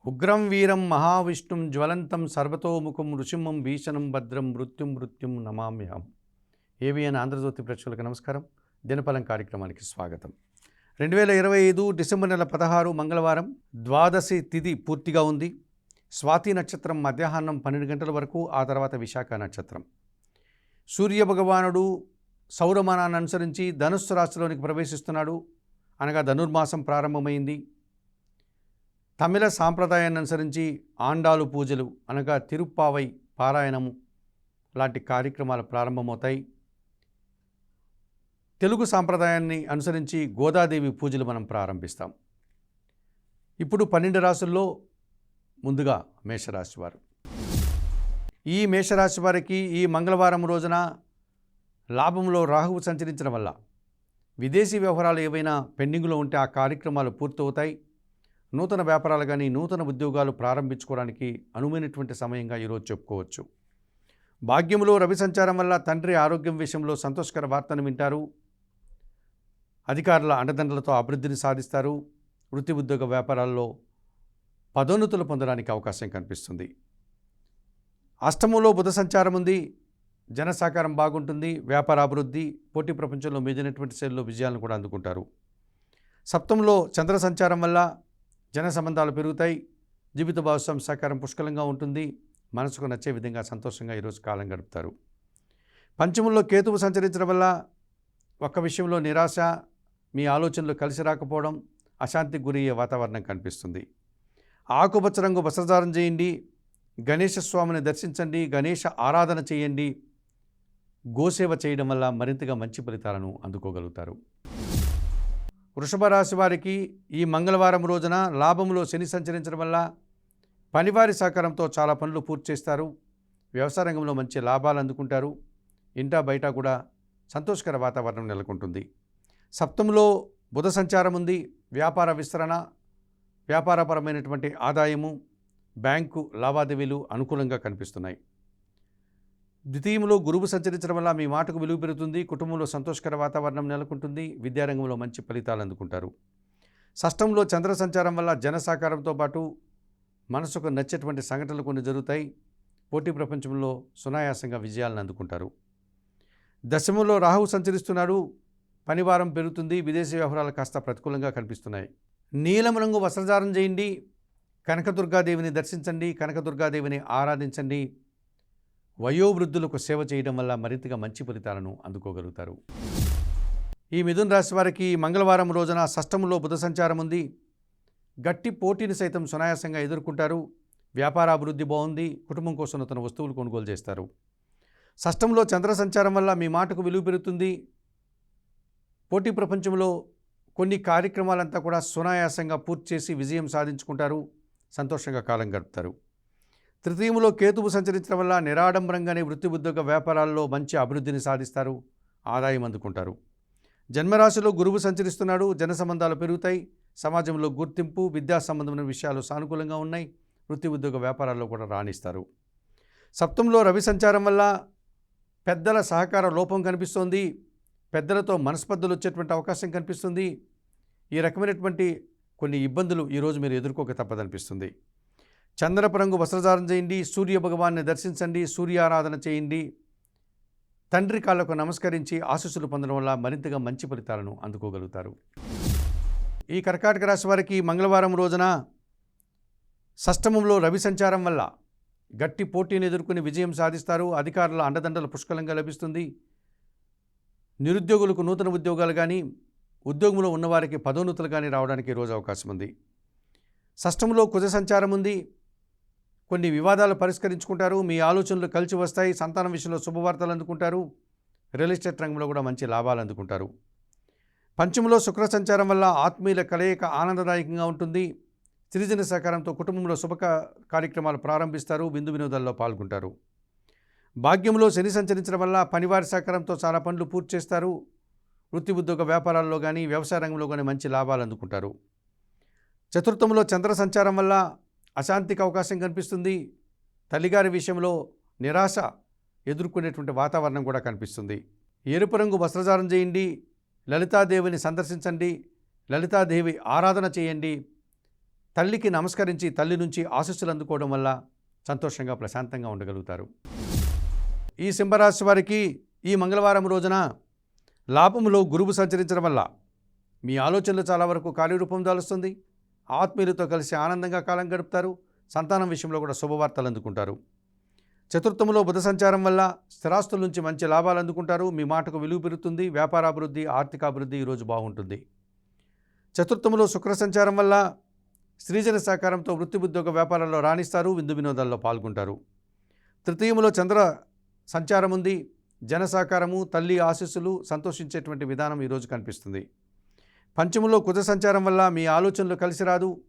ఉగ్రం వీరం మహావిష్ణుం జ్వలంతం సర్వతోముఖం ఋషిమం భీషణం భద్రం మృత్యుం నమామ్యహం. ఏవిఎన్ ఆంధ్రజ్యోతి ప్రేక్షకులకు నమస్కారం. దినఫలం కార్యక్రమానికి స్వాగతం. 2025 డిసెంబర్ నెల 16 మంగళవారం ద్వాదశి తిథి పూర్తిగా ఉంది. స్వాతి నక్షత్రం మధ్యాహ్నం 12 గంటల వరకు, ఆ తర్వాత విశాఖ నక్షత్రం. సూర్యభగవానుడు సౌరమానాన్ని అనుసరించి ధనుస్సు రాశిలోనికి ప్రవేశిస్తున్నాడు. అనగా ధనుర్మాసం ప్రారంభమైంది. తమిళ సాంప్రదాయాన్ని అనుసరించి ఆండాలు పూజలు అనగా తిరుప్పావై పారాయణము లాంటి కార్యక్రమాలు ప్రారంభమవుతాయి. తెలుగు సాంప్రదాయాన్ని అనుసరించి గోదాదేవి పూజలు మనం ప్రారంభిస్తాం. ఇప్పుడు 12 రాశుల్లో ముందుగా మేషరాశి వారు. ఈ మేషరాశి వారికి ఈ మంగళవారం రోజున లాభంలో రాహువు సంచరించడం వల్ల విదేశీ వ్యవహారాలు ఏవైనా పెండింగ్లో ఉంటే ఆ కార్యక్రమాలు పూర్తవుతాయి. నూతన వ్యాపారాలు కానీ నూతన ఉద్యోగాలు ప్రారంభించుకోవడానికి అనువైనటువంటి సమయంగా ఈరోజు చెప్పుకోవచ్చు. భాగ్యంలో రవి సంచారం వల్ల తండ్రి ఆరోగ్యం విషయంలో సంతోషకర వార్తను వింటారు. అధికారుల అండదండలతో అభివృద్ధిని సాధిస్తారు. వృత్తి ఉద్యోగ వ్యాపారాల్లో పదోన్నతులు పొందడానికి అవకాశం కనిపిస్తుంది. అష్టమంలో బుధ సంచారం ఉంది. జన సహకారం బాగుంటుంది. వ్యాపార అభివృద్ధి, పోటీ ప్రపంచంలో మీదైనటువంటి శైలిలో విజయాలను కూడా అందుకుంటారు. సప్తమంలో చంద్ర సంచారం వల్ల జన సంబంధాలు పెరుగుతాయి. జీవిత భాగస్వామి సహకారం పుష్కలంగా ఉంటుంది. మనసుకు నచ్చే విధంగా సంతోషంగా ఈరోజు కాలం గడుపుతారు. పంచమంలో కేతువు సంచరించడం వల్ల ఒక్క విషయంలో నిరాశ, మీ ఆలోచనలు కలిసి రాకపోవడం, అశాంతికి గురయ్యే వాతావరణం కనిపిస్తుంది. ఆకుపచ్చ రంగు వస్త్రధారణ చేయండి. గణేశ స్వామిని దర్శించండి. గణేశ ఆరాధన చేయండి. గోసేవ చేయడం వల్ల మరింతగా మంచి ఫలితాలను అందుకోగలుగుతారు. వృషభ రాశి వారికి ఈ మంగళవారం రోజున లాభంలో శని సంచరించడం వల్ల పనివారి సహకారంతో చాలా పనులు పూర్తి చేస్తారు. వ్యవసాయ రంగంలో మంచి లాభాలు అందుకుంటారు. ఇంటా బయట కూడా సంతోషకర వాతావరణం నెలకొంటుంది. సప్తమంలో బుధ సంచారం ఉంది. వ్యాపార విస్తరణ, వ్యాపారపరమైనటువంటి ఆదాయము, బ్యాంకు లావాదేవీలు అనుకూలంగా కనిపిస్తున్నాయి. ద్వితీయంలో గురువు సంచరించడం వల్ల మీ మాటకు విలువ పెరుగుతుంది. కుటుంబంలో సంతోషకర వాతావరణం నెలకొంటుంది. విద్యారంగంలో మంచి ఫలితాలు అందుకుంటారు. షష్టంలో చంద్ర సంచారం వల్ల జన సహకారంతో పాటు మనసుకు నచ్చేటువంటి సంఘటనలు కొన్ని జరుగుతాయి. పోటీ ప్రపంచంలో సునాయాసంగా విజయాలను అందుకుంటారు. దశమంలో రాహువు సంచరిస్తున్నాడు. పనివారం పెరుగుతుంది. విదేశీ వ్యవహారాలు కాస్త ప్రతికూలంగా కనిపిస్తున్నాయి. నీలం రంగు వస్త్రధారణ చేయండి. కనకదుర్గాదేవిని దర్శించండి. కనకదుర్గాదేవిని ఆరాధించండి. వయోవృద్ధులకు సేవ చేయడం వల్ల మరింతగా మంచి ఫలితాలను అందుకోగలుగుతారు. ఈ మిథున రాశి వారికి మంగళవారం రోజున షష్టమంలో బుధ సంచారం ఉంది. గట్టి పోటీని సైతం సునాయాసంగా ఎదుర్కొంటారు. వ్యాపార అభివృద్ధి బాగుంది. కుటుంబం కోసం నూతన వస్తువులు కొనుగోలు చేస్తారు. షష్టంలో చంద్ర సంచారం వల్ల మీ మాటకు విలువ పెరుగుతుంది. పోటీ ప్రపంచంలో కొన్ని కార్యక్రమాలంతా కూడా సునాయాసంగా పూర్తి చేసి విజయం సాధించుకుంటారు. సంతోషంగా కాలం గడుపుతారు. తృతీయంలో కేతువు సంచరించడం వల్ల నిరాడంబరంగానే వృత్తి ఉద్యోగ వ్యాపారాల్లో మంచి అభివృద్ధిని సాధిస్తారు. ఆదాయం అందుకుంటారు. జన్మరాశిలో గురువు సంచరిస్తున్నాడు. జన సంబంధాలు పెరుగుతాయి. సమాజంలో గుర్తింపు, విద్యా సంబంధమైన విషయాలు సానుకూలంగా ఉన్నాయి. వృత్తి ఉద్యోగ వ్యాపారాల్లో కూడా రాణిస్తారు. సప్తంలో రవి సంచారం వల్ల పెద్దల సహకార లోపం కనిపిస్తోంది. పెద్దలతో మనస్పర్ధలు వచ్చేటువంటి అవకాశం కనిపిస్తుంది. ఈ రకమైనటువంటి కొన్ని ఇబ్బందులు ఈరోజు మీరు ఎదుర్కోక తప్పదనిపిస్తుంది. చంద్రపు రంగు వస్త్రధారణ చేయండి. సూర్య భగవాన్ని దర్శించండి. సూర్యారాధన చేయండి. తండ్రి కాళ్లకు నమస్కరించి ఆశీస్సులు పొందడం వల్ల మరింతగా మంచి ఫలితాలను అందుకోగలుగుతారు. ఈ కర్కాటక రాశి వారికి మంగళవారం రోజున షష్టమంలో రవి సంచారం వల్ల గట్టి పోటీని ఎదుర్కొని విజయం సాధిస్తారు. అధికారుల అండదండలు పుష్కలంగా లభిస్తుంది. నిరుద్యోగులకు నూతన ఉద్యోగాలు కానీ, ఉద్యోగంలో ఉన్నవారికి పదోన్నతులు కానీ రావడానికి ఈరోజు అవకాశం ఉంది. షష్టంలో కుజ సంచారం ఉంది. కొన్ని వివాదాలు పరిష్కరించుకుంటారు. మీ ఆలోచనలు కలిసి వస్తాయి. సంతానం విషయంలో శుభవార్తలు అందుకుంటారు. రియల్ ఎస్టేట్ రంగంలో కూడా మంచి లాభాలు అందుకుంటారు. పంచమంలో శుక్ర సంచారం వల్ల ఆత్మీయుల కలయిక ఆనందదాయకంగా ఉంటుంది. సిరిజన సహకారంతో కుటుంబంలో శుభ కార్యక్రమాలు ప్రారంభిస్తారు. విందు వినోదాల్లో పాల్గొంటారు. భాగ్యంలో శని సంచరించడం వల్ల పనివారి సహకారంతో చాలా పనులు పూర్తి చేస్తారు. వృత్తి ఉద్యోగ వ్యాపారాల్లో కానీ వ్యవసాయ రంగంలో కానీ మంచి లాభాలు అందుకుంటారు. చతుర్థంలో చంద్ర సంచారం వల్ల అశాంతికి అవకాశం కనిపిస్తుంది. తల్లిగారి విషయంలో నిరాశ ఎదుర్కొనేటువంటి వాతావరణం కూడా కనిపిస్తుంది. ఎరుపు రంగు వస్త్రధారణ చేయండి. లలితాదేవిని సందర్శించండి. లలితాదేవి ఆరాధన చేయండి. తల్లికి నమస్కరించి తల్లి నుంచి ఆశీస్సులు అందుకోవడం వల్ల సంతోషంగా ప్రశాంతంగా ఉండగలుగుతారు. ఈ సింహరాశి వారికి ఈ మంగళవారం రోజున లాభంలో గురువు సంచరించడం వల్ల మీ ఆలోచనలు చాలా వరకు కార్యరూపం దాలుస్తుంది. ఆత్మీయులతో కలిసి ఆనందంగా కాలం గడుపుతారు. సంతానం విషయంలో కూడా శుభవార్తలు అందుకుంటారు. చతుర్థంలో బుధ సంచారం వల్ల స్థిరాస్తుల నుంచి మంచి లాభాలు అందుకుంటారు. మీ మాటకు విలువ పెరుగుతుంది. వ్యాపారాభివృద్ధి, ఆర్థికాభివృద్ధి ఈరోజు బాగుంటుంది. చతుర్థంలో శుక్ర సంచారం వల్ల స్త్రీజన సహకారంతో వృత్తి ఉద్యోగ వ్యాపారాల్లో రాణిస్తారు. విందు వినోదాల్లో పాల్గొంటారు. తృతీయంలో చంద్ర సంచారం ఉంది. జన సహకారము, తల్లి ఆశీస్సులు సంతోషించేటువంటి విధానం ఈరోజు కనిపిస్తుంది. పంచములో కుజ సంచారం వల్ల మీ ఆలోచనలు కలిసి రాదు.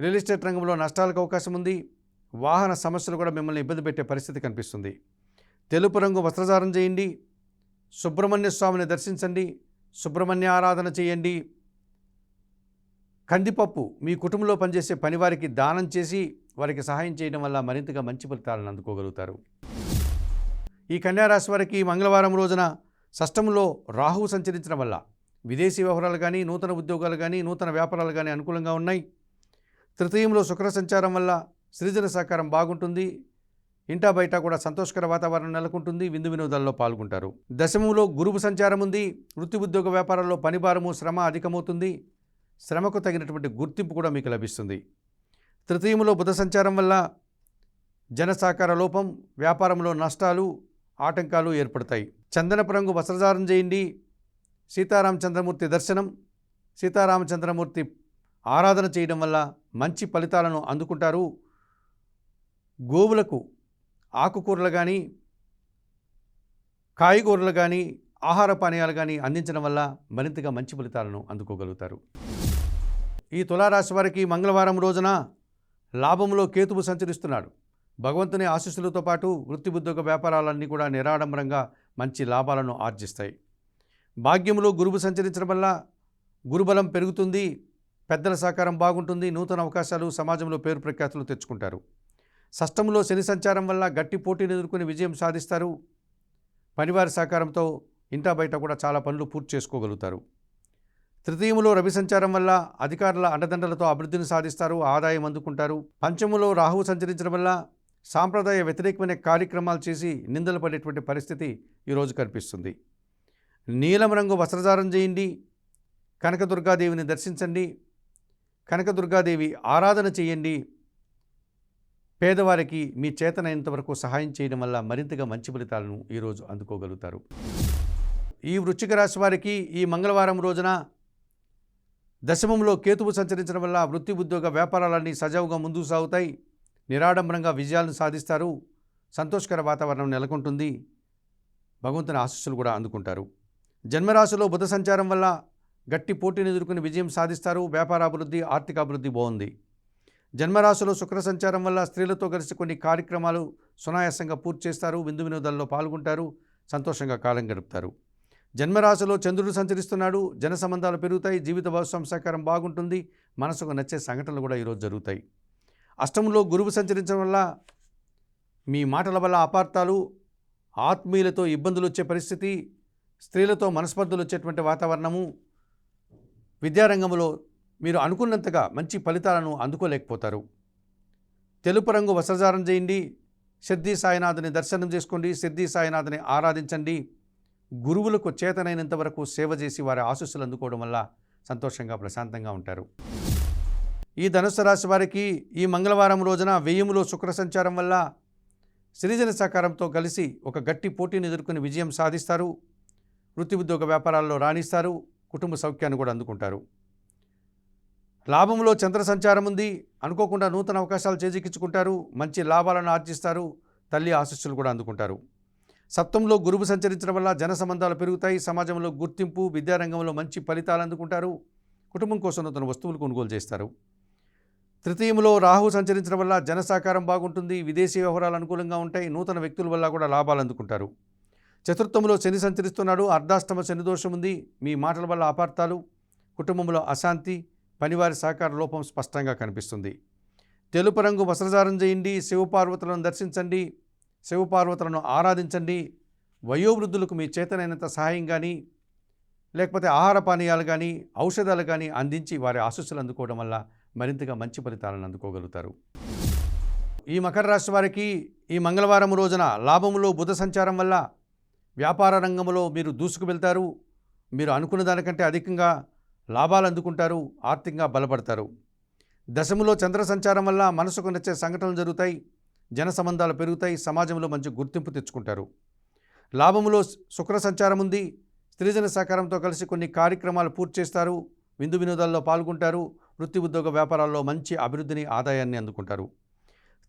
రియల్ ఎస్టేట్ రంగంలో నష్టాలకు అవకాశం ఉంది. వాహన సమస్యలు కూడా మిమ్మల్ని ఇబ్బంది పెట్టే పరిస్థితి కనిపిస్తుంది. తెలుపు రంగు వస్త్రధారణ చేయండి. సుబ్రహ్మణ్య స్వామిని దర్శించండి. సుబ్రహ్మణ్య ఆరాధన చేయండి. కందిపప్పు మీ కుటుంబంలో పనిచేసే పనివారికి దానం చేసి వారికి సహాయం చేయడం వల్ల మరింతగా మంచి ఫలితాలను అందుకోగలుగుతారు. ఈ కన్యారాశి వారికి మంగళవారం రోజున షష్టంలో రాహువు సంచరించడం వల్ల విదేశీ వ్యవహారాలు కానీ, నూతన ఉద్యోగాలు కానీ, నూతన వ్యాపారాలు కానీ అనుకూలంగా ఉన్నాయి. తృతీయంలో శుక్ర సంచారం వల్ల సృజన సహకారం బాగుంటుంది. ఇంటా బయట కూడా సంతోషకర వాతావరణం నెలకొంటుంది. విందు వినోదాల్లో పాల్గొంటారు. దశమంలో గురువు సంచారం ఉంది. వృత్తి ఉద్యోగ వ్యాపారాల్లో పనిభారము, శ్రమ అధికమవుతుంది. శ్రమకు తగినటువంటి గుర్తింపు కూడా మీకు లభిస్తుంది. తృతీయంలో బుధ సంచారం వల్ల జన సహకార లోపం, వ్యాపారంలో నష్టాలు, ఆటంకాలు ఏర్పడతాయి. చందనపు రంగు వస్త్రధారణ చేయండి. సీతారామచంద్రమూర్తి దర్శనం, సీతారామచంద్రమూర్తి ఆరాధన చేయడం వల్ల మంచి ఫలితాలను అందుకుంటారు. గోవులకు ఆకుకూరలు కానీ, కాయగూరలు కానీ, ఆహార పానీయాలు కానీ అందించడం వల్ల మరింతగా మంచి ఫలితాలను అందుకోగలుగుతారు. ఈ తులారాశి వారికి మంగళవారం రోజున లాభంలో కేతువు సంచరిస్తున్నాడు. భగవంతుని ఆశీస్సులతో పాటు వృత్తి ఉద్యోగ వ్యాపారాలన్నీ కూడా నిరాడంబరంగా మంచి లాభాలను ఆర్జిస్తాయి. భాగ్యంలో గురువు సంచరించడం వల్ల గురుబలం పెరుగుతుంది. పెద్దల సహకారం బాగుంటుంది. నూతన అవకాశాలు, సమాజంలో పేరు ప్రఖ్యాతులు తెచ్చుకుంటారు. షష్టంలో శని సంచారం వల్ల గట్టి పోటీని ఎదుర్కొని విజయం సాధిస్తారు. పనివారి సహకారంతో ఇంటా బయట కూడా చాలా పనులు పూర్తి చేసుకోగలుగుతారు. తృతీయములో రవి సంచారం వల్ల అధికారుల అండదండలతో అభివృద్ధిని సాధిస్తారు. ఆదాయం అందుకుంటారు. పంచములో రాహువు సంచరించడం వల్ల సాంప్రదాయ వ్యతిరేకమైన కార్యక్రమాలు చేసి నిందలు పడేటువంటి పరిస్థితి ఈరోజు కనిపిస్తుంది. నీలం రంగు వస్త్రధారణ చేయండి. కనకదుర్గాదేవిని దర్శించండి. కనకదుర్గాదేవి ఆరాధన చేయండి. పేదవారికి మీ చేతనైనంత వరకు సహాయం చేయడం వల్ల మరింతగా మంచి ఫలితాలను ఈరోజు అందుకోగలుగుతారు. ఈ వృశ్చిక రాశి వారికి ఈ మంగళవారం రోజున దశమంలో కేతువు సంచరించడం వల్ల వృత్తి ఉద్యోగ వ్యాపారాలన్నీ సజావుగా ముందుకు సాగుతాయి. నిరాడంబరంగా విజయాలను సాధిస్తారు. సంతోషకర వాతావరణం నెలకొంటుంది. భగవంతుని ఆశీస్సులు కూడా అందుకుంటారు. జన్మరాశిలో బుధ సంచారం వల్ల గట్టి పోటీని ఎదుర్కొని విజయం సాధిస్తారు. వ్యాపారాభివృద్ధి, ఆర్థికాభివృద్ధి బాగుంది. జన్మరాశిలో శుక్ర సంచారం వల్ల స్త్రీలతో కలిసి కొన్ని కార్యక్రమాలు సునాయాసంగా పూర్తి చేస్తారు. విందు వినోదాల్లో పాల్గొంటారు. సంతోషంగా కాలం గడుపుతారు. జన్మరాశిలో చంద్రుడు సంచరిస్తున్నాడు. జన సంబంధాలు పెరుగుతాయి. జీవిత భాగస్వామి సహకారం బాగుంటుంది. మనసుకు నచ్చే సంఘటనలు కూడా ఈరోజు జరుగుతాయి. అష్టంలో గురువు సంచరించడం వల్ల మీ మాటల వల్ల అపార్థాలు, ఆత్మీయులతో ఇబ్బందులు వచ్చే పరిస్థితి, స్త్రీలతో మనస్పర్ధలు వచ్చేటువంటి వాతావరణము, విద్యారంగంలో మీరు అనుకున్నంతగా మంచి ఫలితాలను అందుకోలేకపోతారు. తెలుపు రంగు వస్త్రధారణ చేయండి. సిద్ధి సాయినాథుని దర్శనం చేసుకోండి. సిద్ధి సాయినాథుని ఆరాధించండి. గురువులకు చేతనైనంత వరకు సేవ చేసి వారి ఆశీస్సులు అందుకోవడం వల్ల సంతోషంగా ప్రశాంతంగా ఉంటారు. ఈ ధనుస్సు రాశి వారికి ఈ మంగళవారం రోజున వ్యయములో శుక్ర సంచారం వల్ల సృజన సహకారంతో కలిసి ఒక గట్టి పోటీని ఎదుర్కొని విజయం సాధిస్తారు. వృత్తి ఉద్యోగ వ్యాపారాల్లో రాణిస్తారు. కుటుంబ సౌఖ్యాన్ని కూడా అందుకుంటారు. లాభంలో చంద్ర సంచారం ఉంది. అనుకోకుండా నూతన అవకాశాలు చేజిక్కించుకుంటారు. మంచి లాభాలను ఆర్జిస్తారు. తల్లి ఆశీస్సులు కూడా అందుకుంటారు. సప్తంలో గురువు సంచరించడం వల్ల జన సంబంధాలు పెరుగుతాయి. సమాజంలో గుర్తింపు, విద్యారంగంలో మంచి ఫలితాలు అందుకుంటారు. కుటుంబం కోసం నూతన వస్తువులు కొనుగోలు చేస్తారు. తృతీయంలో రాహు సంచరించడం వల్ల జన సహకారం బాగుంటుంది. విదేశీ వ్యవహారాలు అనుకూలంగా ఉంటాయి. నూతన వ్యక్తుల వల్ల కూడా లాభాలు అందుకుంటారు. చతుర్థంలో శని సంచరిస్తున్నాడు. అర్ధాష్టమ శని దోషం ఉంది. మీ మాటల వల్ల అపార్థాలు, కుటుంబంలో అశాంతి, పనివారి సహకార లోపం స్పష్టంగా కనిపిస్తుంది. తెలుపు రంగు వస్త్రధారణ చేయండి. శివపార్వతులను దర్శించండి. శివపార్వతులను ఆరాధించండి. వయోవృద్ధులకు మీ చేతనైనంత సహాయం కానీ, లేకపోతే ఆహార పానీయాలు కానీ, ఔషధాలు కానీ అందించి వారి ఆశీస్సులు అందుకోవడం వల్ల మరింతగా మంచి ఫలితాలను అందుకోగలుగుతారు. ఈ మకర రాశి వారికి ఈ మంగళవారం రోజున లాభములో బుధ సంచారం వల్ల వ్యాపార రంగంలో మీరు దూసుకు వెళ్తారు. మీరు అనుకున్న దానికంటే అధికంగా లాభాలు అందుకుంటారు. ఆర్థికంగా బలపడతారు. దశములో చంద్ర సంచారం వల్ల మనసుకు నచ్చే సంఘటనలు జరుగుతాయి. జన సంబంధాలు పెరుగుతాయి. సమాజంలో మంచి గుర్తింపు తెచ్చుకుంటారు. లాభములో శుక్ర సంచారం ఉంది. స్త్రీజన సహకారంతో కలిసి కొన్ని కార్యక్రమాలు పూర్తి చేస్తారు. విందు వినోదాల్లో పాల్గొంటారు. వృత్తి ఉద్యోగ వ్యాపారాల్లో మంచి అభివృద్ధిని ఆదాయాన్ని అందుకుంటారు.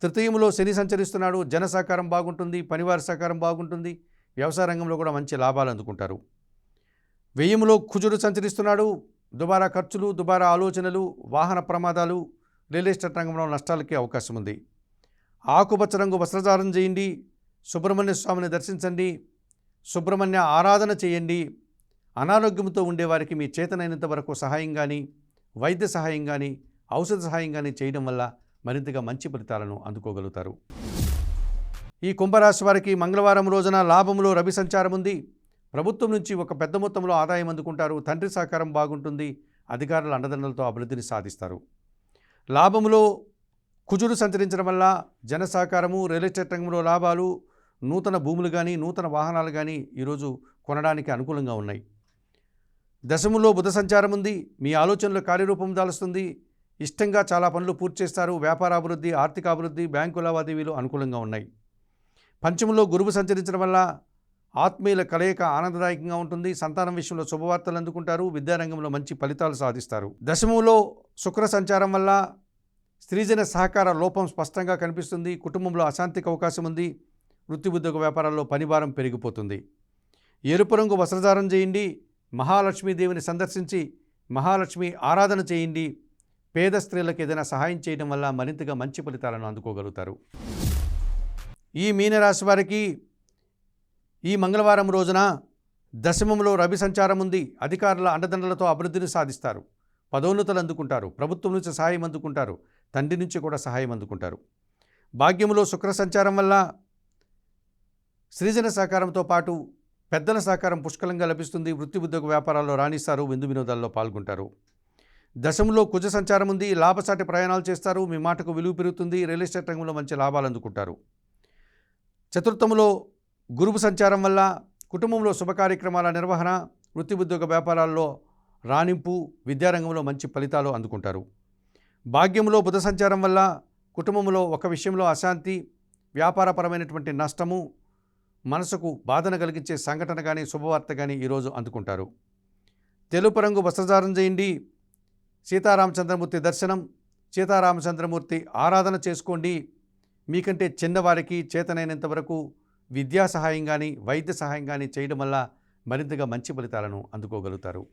తృతీయములో శని సంచరిస్తున్నాడు. జన సహకారం బాగుంటుంది. పనివారి సహకారం బాగుంటుంది. వ్యవసాయ రంగంలో కూడా మంచి లాభాలు అందుకుంటారు. వ్యయములో కుజుడు సంచరిస్తున్నాడు. దుబారా ఖర్చులు, దుబారా ఆలోచనలు, వాహన ప్రమాదాలు, రియల్ ఎస్టేట్ రంగంలో నష్టాలకి అవకాశం ఉంది. ఆకుపచ్చ రంగు వస్త్రధారణ చేయండి. సుబ్రహ్మణ్య స్వామిని దర్శించండి. సుబ్రహ్మణ్య ఆరాధన చేయండి. అనారోగ్యంతో ఉండేవారికి మీ చేతనైనంత వరకు సహాయం కానీ, వైద్య సహాయం కానీ, ఔషధ సహాయం కానీ చేయడం వల్ల మరింతగా మంచి ఫలితాలను అందుకోగలుగుతారు. ఈ కుంభరాశి వారికి మంగళవారం రోజున లాభంలో రవి సంచారం ఉంది. ప్రభుత్వం నుంచి ఒక పెద్ద మొత్తంలో ఆదాయం అందుకుంటారు. తండ్రి సహకారం బాగుంటుంది. అధికారుల అండదండలతో అభివృద్ధిని సాధిస్తారు. లాభంలో కుజుడు సంచరించడం వల్ల జన సహకారము, రియల్ ఎస్టేట్ రంగంలో లాభాలు, నూతన భూములు కానీ, నూతన వాహనాలు కానీ ఈరోజు కొనడానికి అనుకూలంగా ఉన్నాయి. దశములో బుధ సంచారం ఉంది. మీ ఆలోచనలు కార్యరూపం దాలుస్తుంది. ఇష్టంగా చాలా పనులు పూర్తి చేస్తారు. వ్యాపారాభివృద్ధి, ఆర్థిక అభివృద్ధి, బ్యాంకు లావాదేవీలు అనుకూలంగా ఉన్నాయి. పంచములో గురువు సంచరించడం వల్ల ఆత్మీయుల కలయిక ఆనందదాయకంగా ఉంటుంది. సంతానం విషయంలో శుభవార్తలు అందుకుంటారు. విద్యారంగంలో మంచి ఫలితాలు సాధిస్తారు. దశమంలో శుక్ర సంచారం వల్ల స్త్రీజన సహకార లోపం స్పష్టంగా కనిపిస్తుంది. కుటుంబంలో అశాంతికి అవకాశం ఉంది. వృత్తి ఉద్యోగ వ్యాపారాల్లో పనిభారం పెరిగిపోతుంది. ఎరుపు రంగు వస్త్రధారణ చేయండి. మహాలక్ష్మీదేవిని సందర్శించి మహాలక్ష్మి ఆరాధన చేయండి. పేద స్త్రీలకు ఏదైనా సహాయం చేయడం వల్ల మరింతగా మంచి ఫలితాలను అందుకోగలుగుతారు. ఈ మీనరాశి వారికి ఈ మంగళవారం రోజున దశమంలో రవి సంచారం ఉంది. అధికారుల అండదండలతో అభివృద్ధిని సాధిస్తారు. పదోన్నతులు అందుకుంటారు. ప్రభుత్వం నుంచి సహాయం అందుకుంటారు. తండ్రి నుంచి కూడా సహాయం అందుకుంటారు. భాగ్యములో శుక్ర సంచారం వల్ల స్త్రీజన సహకారంతో పాటు పెద్దల సహకారం పుష్కలంగా లభిస్తుంది. వృత్తి ఉద్యోగ వ్యాపారాల్లో రాణిస్తారు. విందు వినోదాల్లో పాల్గొంటారు. దశంలో కుజ సంచారం ఉంది. లాభసాటి ప్రయాణాలు చేస్తారు. మీ మాటకు విలువ పెరుగుతుంది. రియల్ ఎస్టేట్ రంగంలో మంచి లాభాలు అందుకుంటారు. చతుర్థములో గురువు సంచారం వల్ల కుటుంబంలో శుభ కార్యక్రమాల నిర్వహణ, వృత్తి ఉద్యోగ వ్యాపారాల్లో రాణింపు, విద్యారంగంలో మంచి ఫలితాలు అందుకుంటారు. భాగ్యంలో బుధ సంచారం వల్ల కుటుంబంలో ఒక విషయంలో అశాంతి, వ్యాపారపరమైనటువంటి నష్టము, మనసుకు బాధను కలిగించే సంఘటన కానీ, శుభవార్త కానీ ఈరోజు అందుకుంటారు. తెలుపు రంగు వస్త్రధారణ చేయండి. సీతారామచంద్రమూర్తి దర్శనం, సీతారామచంద్రమూర్తి ఆరాధన చేసుకోండి. మీకంటే చిన్నవారికి చేతనైనంత వరకు విద్యా సహాయం కానీ, వైద్య సహాయం కానీ చేయడం వల్ల మరింతగా మంచి ఫలితాలను అందుకోగలుగుతారు.